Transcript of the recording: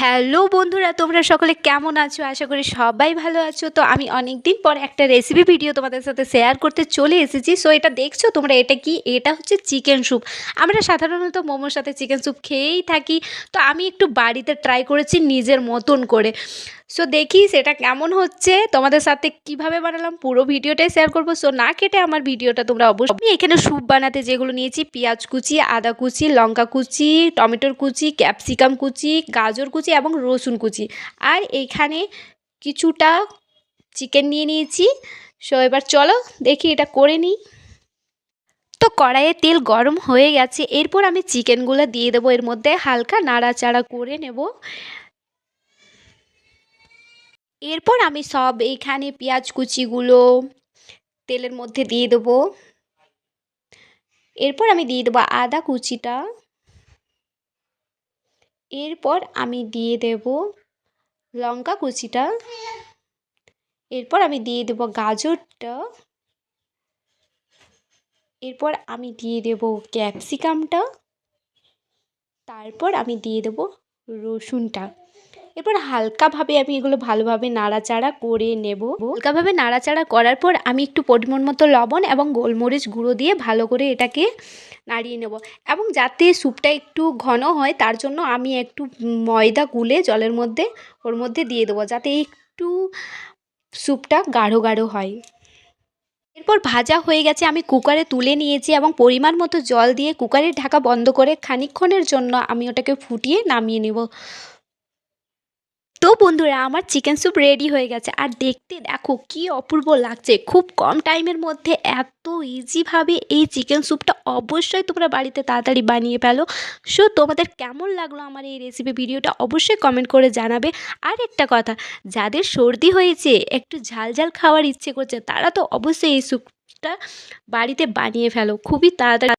Hello বন্ধুরা, তোমরা সকলে কেমন আছো? আশা করি সবাই ভালো আছো। তো আমি অনেক দিন পর একটা রেসিপি ভিডিও তোমাদের সাথে শেয়ার করতে চলে এসেছি। সো এটা দেখছো তোমরা, এটা কি? এটা হচ্ছে চিকেন স্যুপ। আমরা সাধারণত মোমোর সাথে চিকেন স্যুপ খেয়েই থাকি। তো আমি একটু বাড়িতে ট্রাই করেছি নিজের মতন করে। সো দেখি সেটা কেমন হচ্ছে, তোমাদের সাথে কিভাবে বানালাম পুরো ভিডিওটাই শেয়ার করবো। সো না কেটে আমার ভিডিওটা তোমরা অবশ্যই। আমি এখানে স্যুপ বানাতে যেগুলো নিয়েছি: পেঁয়াজ কুচি, আদা কুচি, লঙ্কা কুচি, টমেটোর কুচি, ক্যাপসিকাম কুচি, গাজর কুচি এবং রসুন কুচি। আর এইখানে কিছুটা চিকেন নিয়ে নিয়েছি। সো এবার চলো দেখি এটা করে নিই। তো কড়াইয়ে তেল গরম হয়ে গেছে, এরপর আমি চিকেনগুলো দিয়ে দেবো। এর মধ্যে হালকা নাড়াচাড়া করে নেব। এরপর আমি সব এইখানে পেঁয়াজ কুচিগুলো তেলের মধ্যে দিয়ে দেবো। এরপর আমি দিয়ে দেবো আদা কুচিটা। এরপর আমি দিয়ে দেব লঙ্কা কুচিটা। এরপর আমি দিয়ে দেব গাজরটা। এরপর আমি দিয়ে দেব ক্যাপসিকামটা। তারপর আমি দিয়ে দেব রসুনটা। এরপর হালকাভাবে আমি এগুলো ভালোভাবে নাড়াচাড়া করে নেব। হালকাভাবে নাড়াচাড়া করার পর আমি একটু পরিমাণ মতো লবণ এবং গোলমরিচ গুঁড়ো দিয়ে ভালো করে এটাকে নাড়িয়ে নেব। এবং যাতে স্যুপটা একটু ঘন হয় তার জন্য আমি একটু ময়দা গুলে জলের মধ্যে ওর মধ্যে দিয়ে দেবো, যাতে একটু স্যুপটা গাঢ় গাঢ় হয়। এরপর ভাজা হয়ে গেছে, আমি কুকারে তুলে নিয়েছি এবং পরিমাণ মতো জল দিয়ে কুকারের ঢাকা বন্ধ করে খানিকক্ষণের জন্য আমি ওটাকে ফুটিয়ে নামিয়ে নেব। তো বন্ধুরা, আমার চিকেন স্যুপ রেডি হয়ে গেছে। আর দেখতে দেখো কি অপূর্ব লাগছে। খুব কম টাইমের মধ্যে এত ইজিভাবে এই চিকেন স্যুপটা অবশ্যই তোমরা বাড়িতে তাড়াতাড়ি বানিয়ে ফেলো। সো তোমাদের কেমন লাগলো আমার এই রেসিপি ভিডিওটা অবশ্যই কমেন্ট করে জানাবে। আর একটা কথা, যাদের সর্দি হয়েছে, একটু ঝাল ঝাল খাওয়ার ইচ্ছে করছে, তারা তো অবশ্যই এই স্যুপটা বাড়িতে বানিয়ে ফেলো খুবই তাড়াতাড়ি।